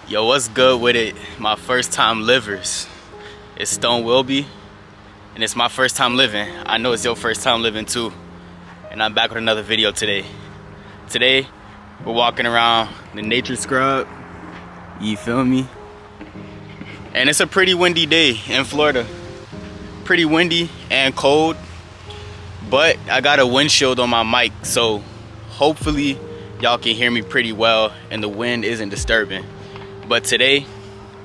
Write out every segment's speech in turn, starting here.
Yo, what's good with it? My first time livers. It's Stone Wilby, and it's my first time living. I know it's your first time living too. And I'm back with another video today. Today, we're walking around the nature scrub. You feel me? And it's a pretty windy day in Florida. Pretty windy and cold. But I got a windshield on my mic, so hopefully y'all can hear me pretty well and the wind isn't disturbing. But today,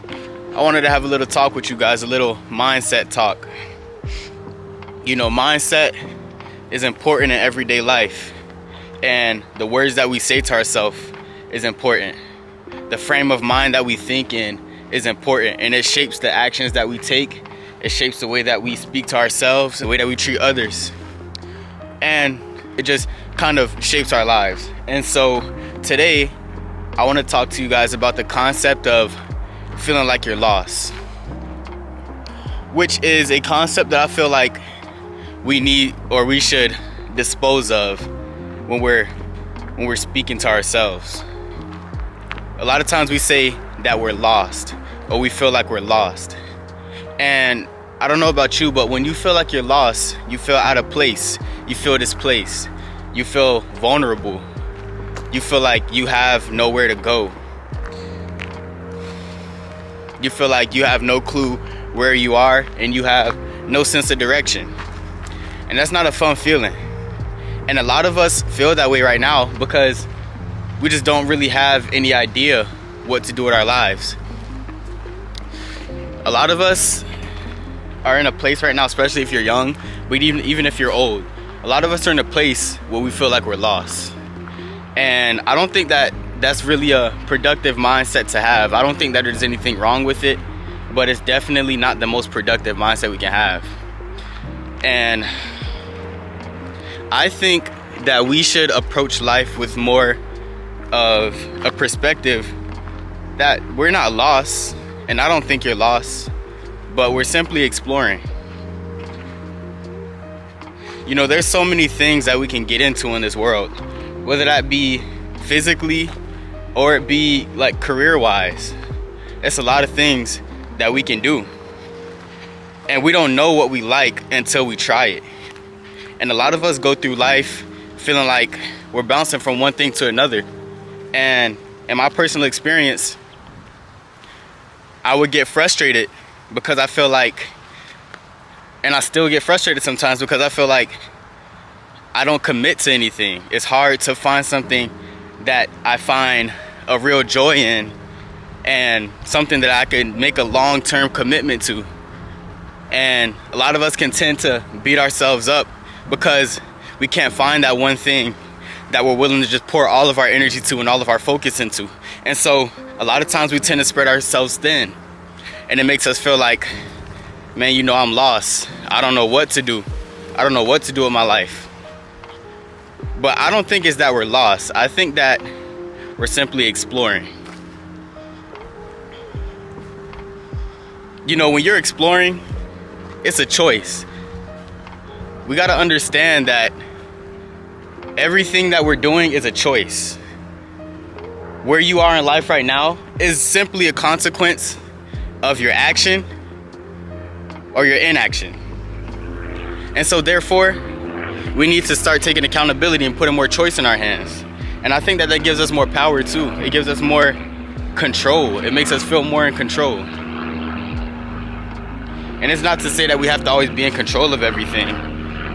I wanted to have a little talk with you guys, a little mindset talk. You know, mindset is important in everyday life. And the words that we say to ourselves is important. The frame of mind that we think in is important. And it shapes the actions that we take. It shapes the way that we speak to ourselves, the way that we treat others. And it just kind of shapes our lives. And so today, I want to talk to you guys about the concept of feeling like you're lost, which is a concept that I feel like we need, or we should dispose of when we're speaking to ourselves. A lot of times we say that we're lost, or we feel like we're lost. And I don't know about you, but when you feel like you're lost, you feel out of place, you feel displaced, you feel vulnerable. You feel like you have nowhere to go. You feel like you have no clue where you are and you have no sense of direction. And that's not a fun feeling. And a lot of us feel that way right now because we just don't really have any idea what to do with our lives. A lot of us are in a place right now, especially if you're young, but even if you're old, a lot of us are in a place where we feel like we're lost. And I don't think that that's really a productive mindset to have. I don't think that there's anything wrong with it, but it's definitely not the most productive mindset we can have. And I think that we should approach life with more of a perspective that we're not lost, and I don't think you're lost, but we're simply exploring. You know, there's so many things that we can get into in this world, whether that be physically or it be like career-wise. It's a lot of things that we can do. And we don't know what we like until we try it. And a lot of us go through life feeling like we're bouncing from one thing to another. And in my personal experience, I would get frustrated because I feel like, and I still get frustrated sometimes because I feel like I don't commit to anything. It's hard to find something that I find a real joy in and something that I can make a long-term commitment to. And a lot of us can tend to beat ourselves up because we can't find that one thing that we're willing to just pour all of our energy to and all of our focus into. And so a lot of times we tend to spread ourselves thin, and it makes us feel like, man, you know, I'm lost. I don't know what to do. I don't know what to do with my life. But I don't think it's that we're lost. I think that we're simply exploring. You know, when you're exploring, it's a choice. We got to understand that everything that we're doing is a choice. Where you are in life right now is simply a consequence of your action or your inaction. And so therefore, we need to start taking accountability and putting more choice in our hands. And I think that that gives us more power too. It gives us more control. It makes us feel more in control. And it's not to say that we have to always be in control of everything,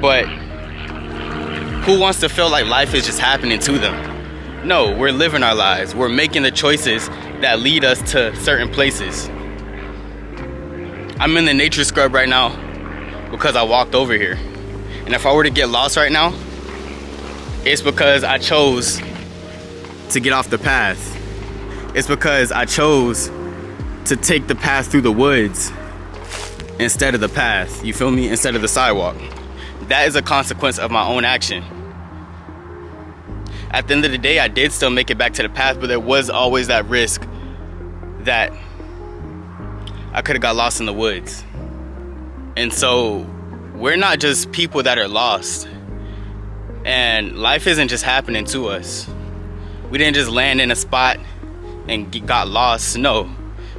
but who wants to feel like life is just happening to them? No, we're living our lives. We're making the choices that lead us to certain places. I'm in the nature scrub right now because I walked over here. And if I were to get lost right now, it's because I chose to get off the path. It's because I chose to take the path through the woods instead of the path, you feel me? Instead of the sidewalk. That is a consequence of my own action. At the end of the day, I did still make it back to the path, but there was always that risk that I could have got lost in the woods. And so we're not just people that are lost. And life isn't just happening to us. We didn't just land in a spot and got lost. No,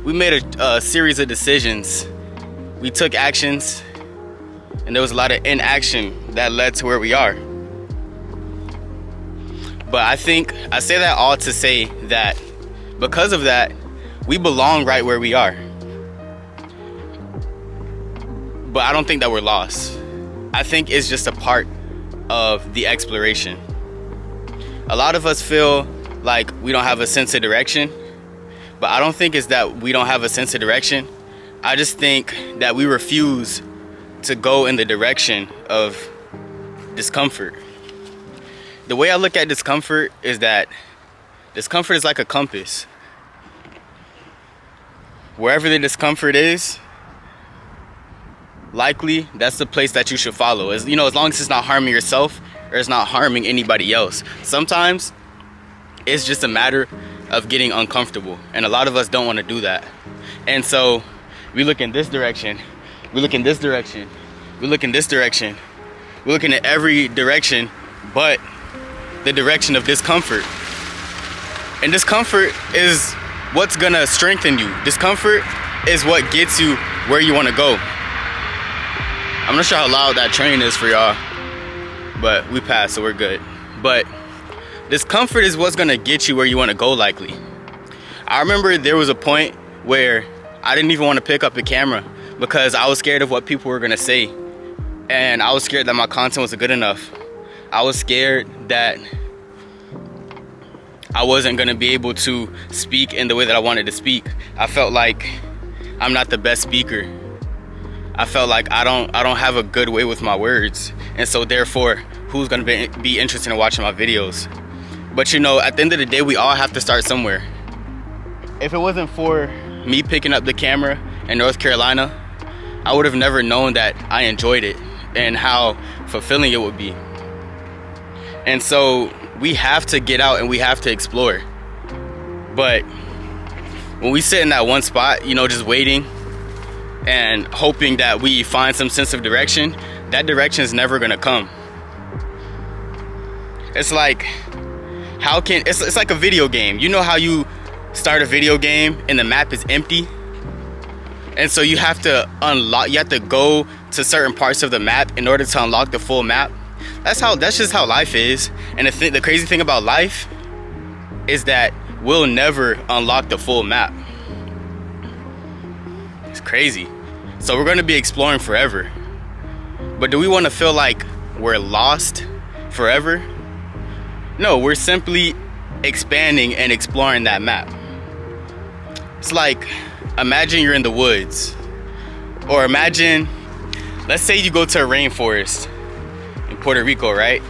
we made a series of decisions. We took actions, and there was a lot of inaction that led to where we are. But I think I say that all to say that because of that, we belong right where we are. But I don't think that we're lost. I think it's just a part of the exploration. A lot of us feel like we don't have a sense of direction, but I don't think it's that we don't have a sense of direction. I just think that we refuse to go in the direction of discomfort. The way I look at discomfort is that discomfort is like a compass. Wherever the discomfort is, likely that's the place that you should follow. As long as it's not harming yourself or it's not harming anybody else. Sometimes it's just a matter of getting uncomfortable, and a lot of us don't want to do that. And so we look in this direction, we look in this direction, we look in this direction, we're looking at every direction but the direction of discomfort. And discomfort is what's gonna strengthen you. Discomfort is what gets you where you want to go. I'm not sure how loud that train is for y'all, but we passed, so we're good. But discomfort is what's gonna get you where you want to go, likely. I remember there was a point where I didn't even want to pick up the camera because I was scared of what people were gonna say, and I was scared that my content wasn't good enough. I was scared that I wasn't gonna be able to speak in the way that I wanted to speak. I felt like I'm not the best speaker. I felt like I don't have a good way with my words, and so therefore, who's gonna be interested in watching my videos? But at the end of the day, we all have to start somewhere. If it wasn't for me picking up the camera in North Carolina, I would have never known that I enjoyed it and how fulfilling it would be. And so we have to get out and we have to explore. But when we sit in that one spot, just waiting and hoping that we find some sense of direction, that direction is never gonna come. It's like, it's like a video game. You know how you start a video game and the map is empty? And so you have to go to certain parts of the map in order to unlock the full map. That's just how life is. And the crazy thing about life is that we'll never unlock the full map. It's crazy. So we're gonna be exploring forever. But do we want to feel like we're lost forever? No, we're simply expanding and exploring that map. It's like, imagine you're in the woods. Or imagine, let's say you go to a rainforest in Puerto Rico, right?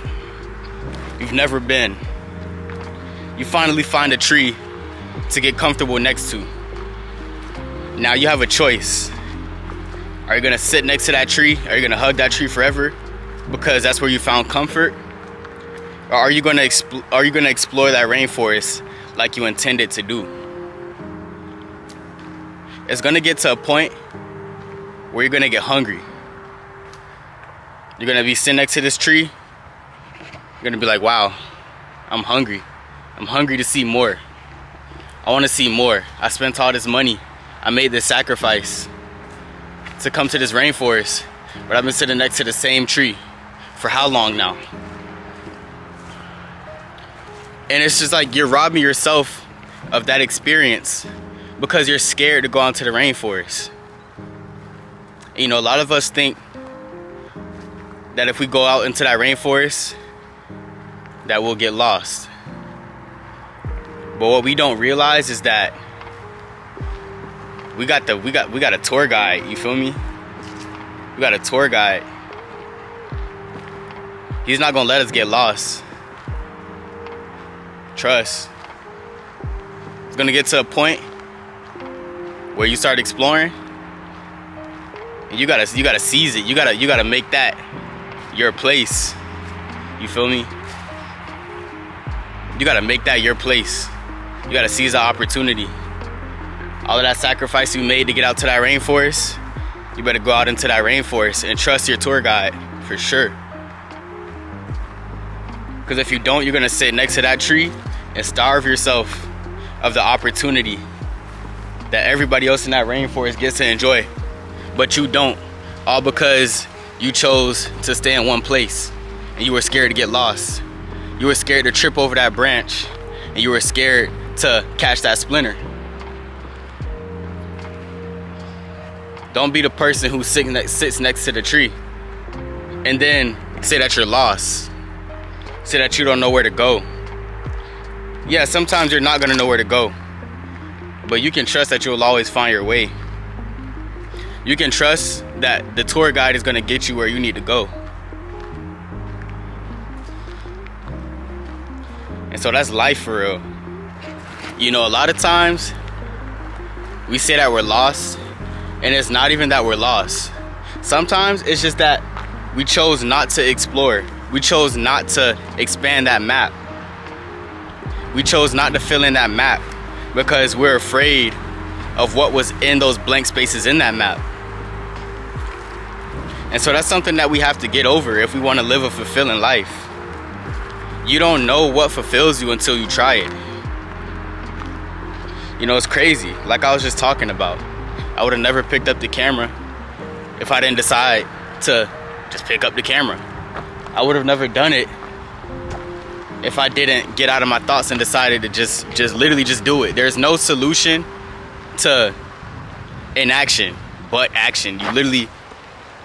You've never been. You finally find a tree to get comfortable next to. Now you have a choice. Are you gonna sit next to that tree? Are you gonna hug that tree forever because that's where you found comfort? Or are you gonna explore that rainforest like you intended to do? It's gonna get to a point where you're gonna get hungry. You're gonna be sitting next to this tree. You're gonna be like, wow, I'm hungry. I'm hungry to see more. I wanna see more. I spent all this money. I made this sacrifice to come to this rainforest, but I've been sitting next to the same tree for how long now? And it's just like you're robbing yourself of that experience because you're scared to go out to the rainforest. And, a lot of us think that if we go out into that rainforest, that we'll get lost. But what we don't realize is that we got a tour guide, you feel me? We got a tour guide. He's not gonna let us get lost. Trust. It's gonna get to a point where you start exploring and you gotta seize it. You gotta make that your place. You feel me? You gotta make that your place. You gotta seize the opportunity. All of that sacrifice you made to get out to that rainforest, you better go out into that rainforest and trust your tour guide for sure. Because if you don't, you're gonna sit next to that tree and starve yourself of the opportunity that everybody else in that rainforest gets to enjoy, but you don't, all because you chose to stay in one place and you were scared to get lost. You were scared to trip over that branch, and you were scared to catch that splinter. Don't be the person who sits next to the tree and then say that you're lost, say that you don't know where to go. Yeah, sometimes you're not gonna know where to go, but you can trust that you'll always find your way. You can trust that the tour guide is gonna get you where you need to go. And so that's life for real. You know, a lot of times we say that we're lost, and it's not even that we're lost. Sometimes it's just that we chose not to explore. We chose not to expand that map. We chose not to fill in that map because we're afraid of what was in those blank spaces in that map. And so that's something that we have to get over if we want to live a fulfilling life. You don't know what fulfills you until you try it. You know, it's crazy. Like I was just talking about, I would have never picked up the camera if I didn't decide to just pick up the camera. I would have never done it if I didn't get out of my thoughts and decided to just literally just do it. There's no solution to inaction but action. You literally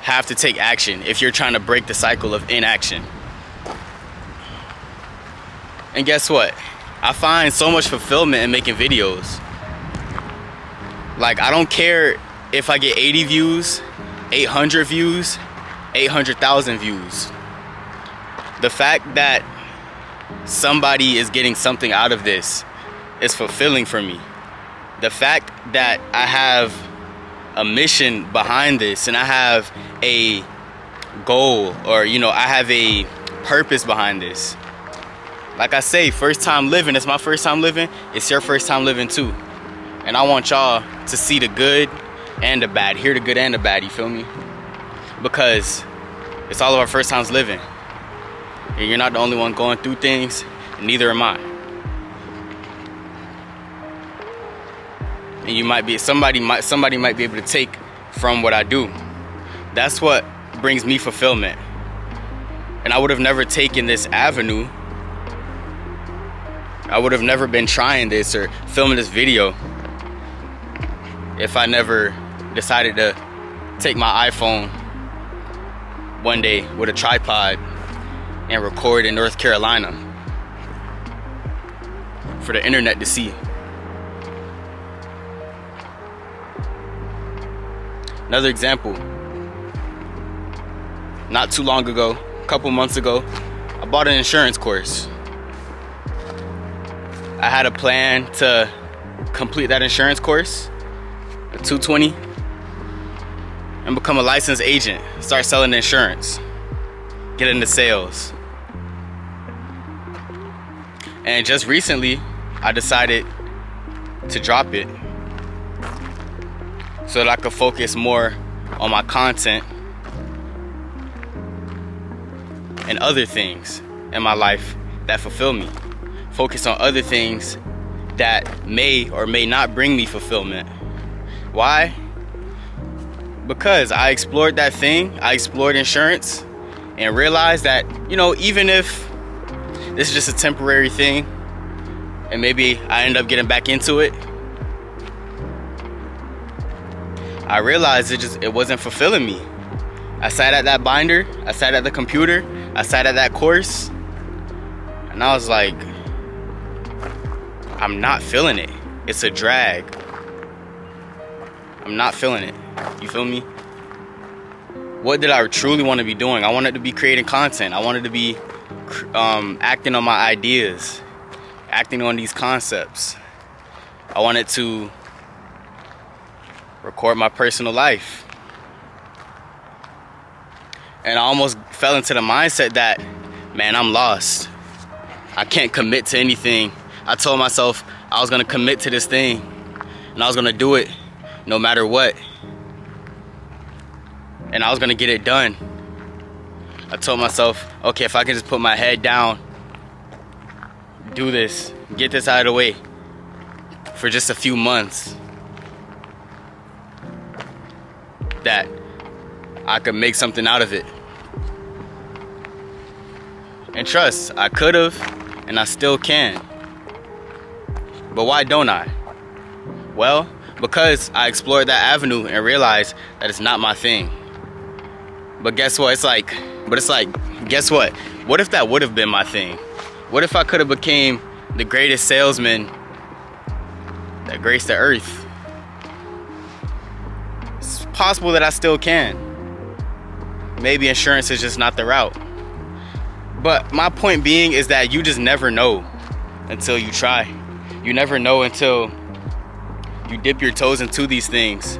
have to take action if you're trying to break the cycle of inaction. And guess what? I find so much fulfillment in making videos. Like, I don't care if I get 80 views, 800 views, 800,000 views. The fact that somebody is getting something out of this is fulfilling for me. The fact that I have a mission behind this and I have a goal, or you know, I have a purpose behind this. Like I say, first time living. It's my first time living. It's your first time living too. And I want y'all to see the good and the bad, hear the good and the bad, you feel me? Because it's all of our first times living. And you're not the only one going through things, and neither am I. And you might be, somebody might be able to take from what I do. That's what brings me fulfillment. And I would have never taken this avenue. I would have never been trying this or filming this video if I never decided to take my iPhone one day with a tripod and record in North Carolina for the internet to see. Another example, not too long ago, a couple months ago, I bought an insurance course. I had a plan to complete that insurance course, a 220, and become a licensed agent, start selling insurance, get into sales. And just recently, I decided to drop it so that I could focus more on my content and other things in my life that fulfill me. Focus on other things that may or may not bring me fulfillment. Why? Because I explored that thing, I explored insurance, and realized that, you know, even if this is just a temporary thing and maybe I end up getting back into it, I realized it wasn't fulfilling me. I sat at that binder, I sat at the computer, I sat at that course, and I was like, I'm not feeling it. It's a drag. I'm not feeling it. You feel me? What did I truly want to be doing? I wanted to be creating content. I wanted to be acting on my ideas, acting on these concepts. I wanted to record my personal life. And I almost fell into the mindset that, man, I'm lost. I can't commit to anything. I told myself I was gonna commit to this thing and I was gonna do it no matter what. And I was gonna get it done. I told myself, okay, if I can just put my head down, do this, get this out of the way, for just a few months that I could make something out of it. And trust, I could have, and I still can. But why don't I? Well, because I explored that avenue and realized that it's not my thing. But guess what? Guess what? What if that would have been my thing? What if I could have became the greatest salesman that graced the earth? It's possible that I still can. Maybe insurance is just not the route. But my point being is that you just never know until you try. You never know until you dip your toes into these things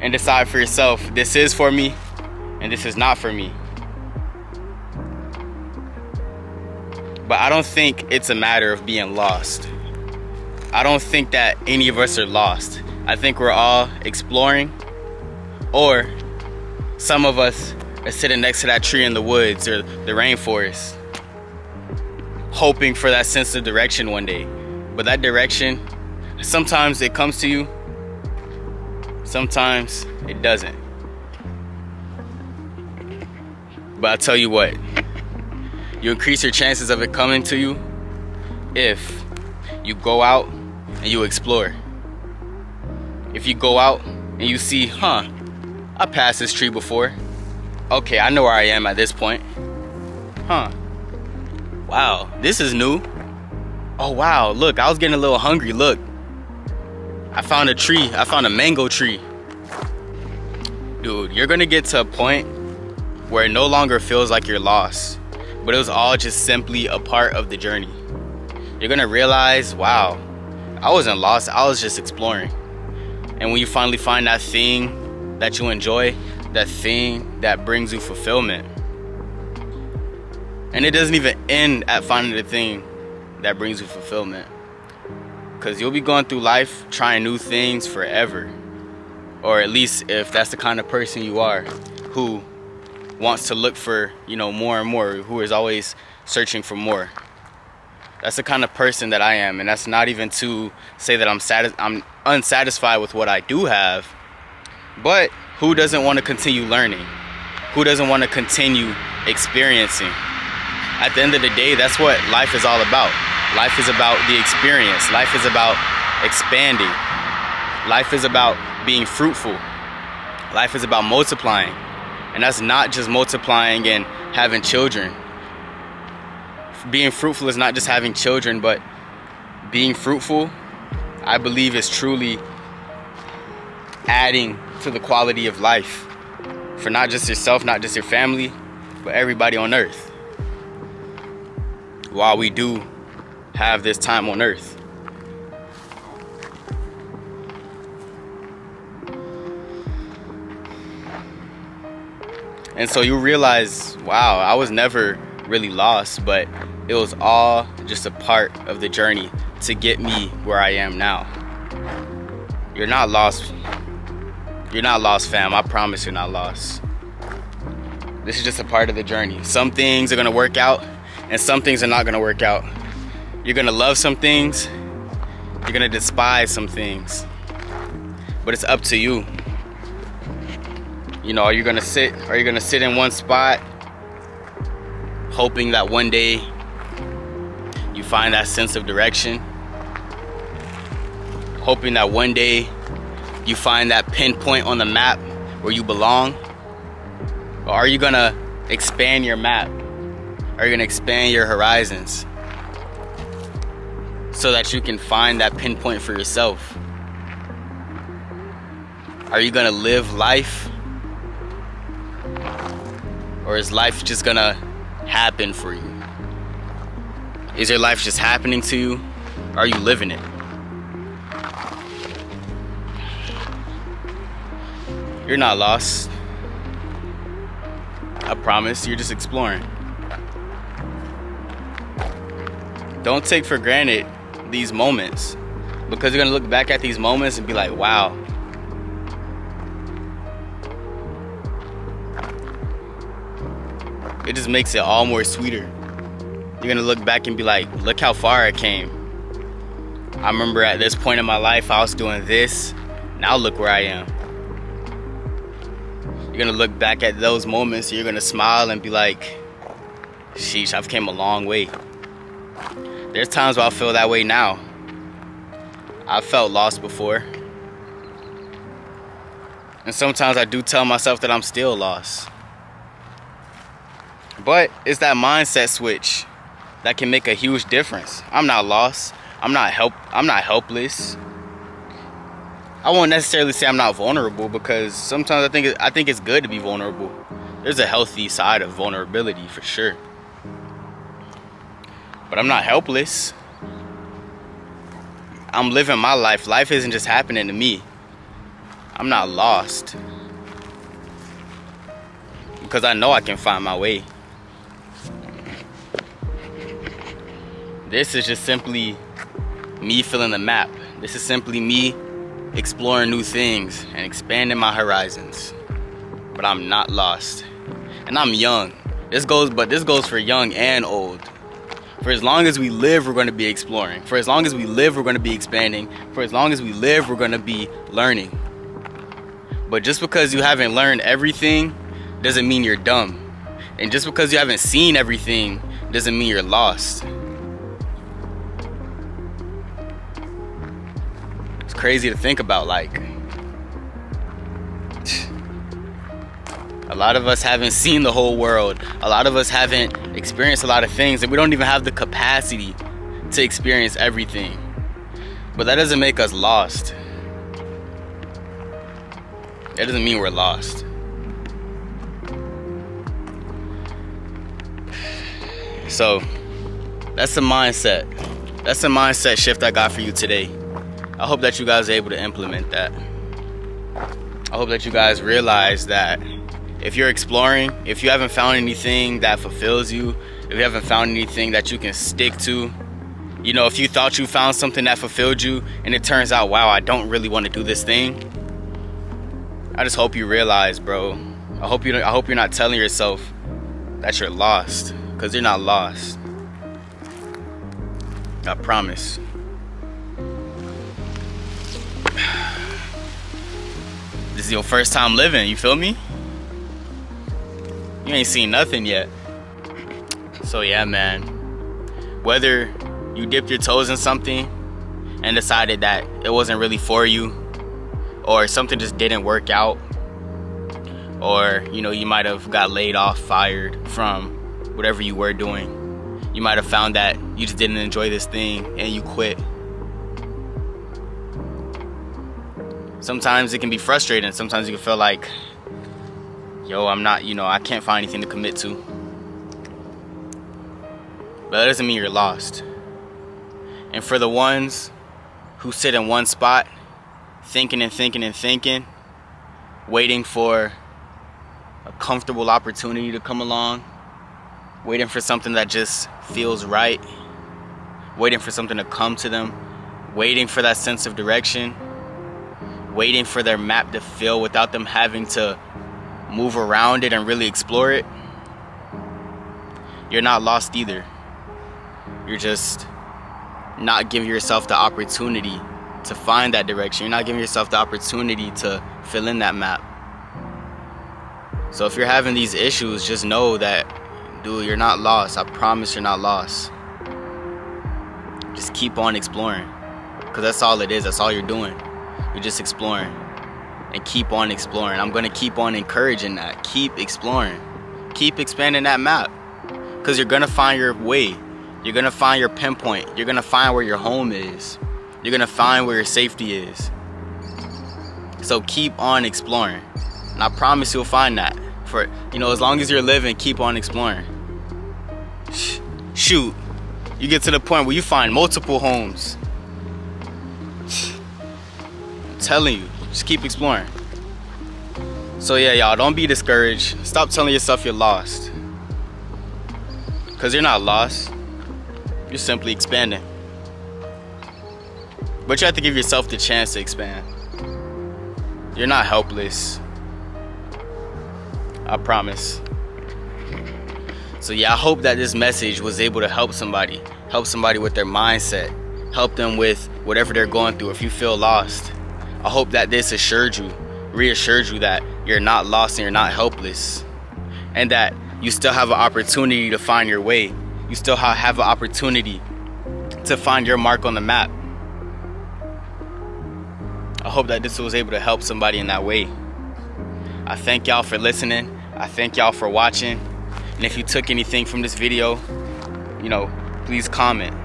and decide for yourself, this is for me and this is not for me. But I don't think it's a matter of being lost. I don't think that any of us are lost. I think we're all exploring, or some of us are sitting next to that tree in the woods or the rainforest, hoping for that sense of direction one day. But that direction, sometimes it comes to you, sometimes it doesn't. But I'll tell you what, you increase your chances of it coming to you if you go out and you explore. If you go out and you see, I passed this tree before. Okay, I know where I am at this point. Wow, this is new. Oh wow, look, I was getting a little hungry. Look, I found a tree. I found a mango tree. Dude, you're gonna get to a point where it no longer feels like you're lost, but it was all just simply a part of the journey. You're gonna realize, wow, I wasn't lost, I was just exploring. And when you finally find that thing that you enjoy, that thing that brings you fulfillment, and it doesn't even end at finding the thing that brings you fulfillment, because you'll be going through life trying new things forever. Or at least if that's the kind of person you are, who wants to look for, more and more, who is always searching for more. That's the kind of person that I am. And that's not even to say that I'm unsatisfied with what I do have, but who doesn't want to continue learning? Who doesn't want to continue experiencing? At the end of the day, that's what life is all about. Life is about the experience. Life is about expanding. Life is about being fruitful. Life is about multiplying. And that's not just multiplying and having children. Being fruitful is not just having children, but being fruitful, I believe, is truly adding to the quality of life for not just yourself, not just your family, but everybody on earth, while we do have this time on earth. And so you realize, wow, I was never really lost, but it was all just a part of the journey to get me where I am now. You're not lost. You're not lost, fam. I promise you're not lost. This is just a part of the journey. Some things are gonna work out and some things are not gonna work out. You're gonna love some things, you're gonna despise some things, but it's up to you. Are you gonna sit in one spot hoping that one day you find that sense of direction, hoping that one day you find that pinpoint on the map where you belong? Or are you gonna expand your map? Are you gonna expand your horizons so that you can find that pinpoint for yourself? Are you gonna live life? Or is life just gonna happen for you? Is your life just happening to you? Or are you living it? You're not lost. I promise, you're just exploring. Don't take for granted these moments, because you're gonna look back at these moments and be like, wow. It just makes it all more sweeter. You're gonna look back and be like, look how far I came. I remember at this point in my life, I was doing this. Now look where I am. You're gonna look back at those moments, you're gonna smile and be like, sheesh, I've came a long way. There's times where I feel that way now. I've felt lost before. And sometimes I do tell myself that I'm still lost. But it's that mindset switch that can make a huge difference. I'm not lost. I'm not helpless. I won't necessarily say I'm not vulnerable, because sometimes I think it's good to be vulnerable. There's a healthy side of vulnerability for sure. But I'm not helpless. I'm living my life. Life isn't just happening to me. I'm not lost. Because I know I can find my way. This is just simply me filling the map. This is simply me exploring new things and expanding my horizons. But I'm not lost. And I'm young. This goes for young and old. For as long as we live, we're going to be exploring. For as long as we live, we're going to be expanding. For as long as we live, we're going to be learning. But just because you haven't learned everything doesn't mean you're dumb. And just because you haven't seen everything doesn't mean you're lost. It's crazy to think about, like, a lot of us haven't seen the whole world. A lot of us haven't experienced a lot of things, and we don't even have the capacity to experience everything. But that doesn't make us lost. That doesn't mean we're lost. So, that's the mindset. That's the mindset shift I got for you today. I hope that you guys are able to implement that. I hope that you guys realize that if you're exploring, if you haven't found anything that fulfills you, if you haven't found anything that you can stick to, you know, if you thought you found something that fulfilled you and it turns out, wow, I don't really want to do this thing, I just hope you realize, bro. I hope you're not telling yourself that you're lost, because you're not lost. I promise. This is your first time living, you feel me? You ain't seen nothing yet. So yeah, man. Whether you dipped your toes in something and decided that it wasn't really for you, or something just didn't work out, or, you know, you might have got laid off, fired from whatever you were doing. You might have found that you just didn't enjoy this thing and you quit. Sometimes it can be frustrating. Sometimes you can feel like, yo, I can't find anything to commit to. But that doesn't mean you're lost. And for the ones who sit in one spot, thinking and thinking and thinking, waiting for a comfortable opportunity to come along, waiting for something that just feels right, waiting for something to come to them, waiting for that sense of direction, waiting for their map to fill without them having to move around it and really explore it, you're not lost either. You're just not giving yourself the opportunity to find that direction. You're not giving yourself the opportunity to fill in that map. So if you're having these issues, just know that, dude, you're not lost. I promise you're not lost. Just keep on exploring, because that's all it is. That's all you're doing. You're just exploring. And keep on exploring. I'm going to keep on encouraging that. Keep exploring. Keep expanding that map, because you're going to find your way. You're going to find your pinpoint. You're going to find where your home is. You're going to find where your safety is. So keep on exploring. And I promise you'll find that. For, you know, as long as you're living, keep on exploring. Shoot. You get to the point where you find multiple homes. I'm telling you, just keep exploring. So yeah, y'all, don't be discouraged. Stop telling yourself you're lost. Because you're not lost. You're simply expanding. But you have to give yourself the chance to expand. You're not helpless. I promise. So yeah, I hope that this message was able to help somebody with their mindset, help them with whatever they're going through. If you feel lost, I hope that this reassured you that you're not lost and you're not helpless, and that you still have an opportunity to find your way. You still have an opportunity to find your mark on the map. I hope that this was able to help somebody in that way. I thank y'all for listening. I thank y'all for watching. And if you took anything from this video, please comment.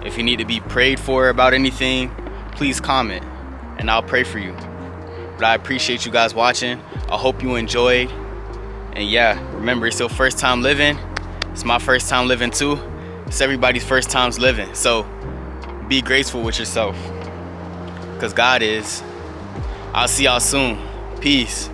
If you need to be prayed for about anything, please comment and I'll pray for you. But I appreciate you guys watching. I hope you enjoyed. And yeah, remember, it's your first time living. It's my first time living too. It's everybody's first times living. So be graceful with yourself, because God is. I'll see y'all soon. Peace.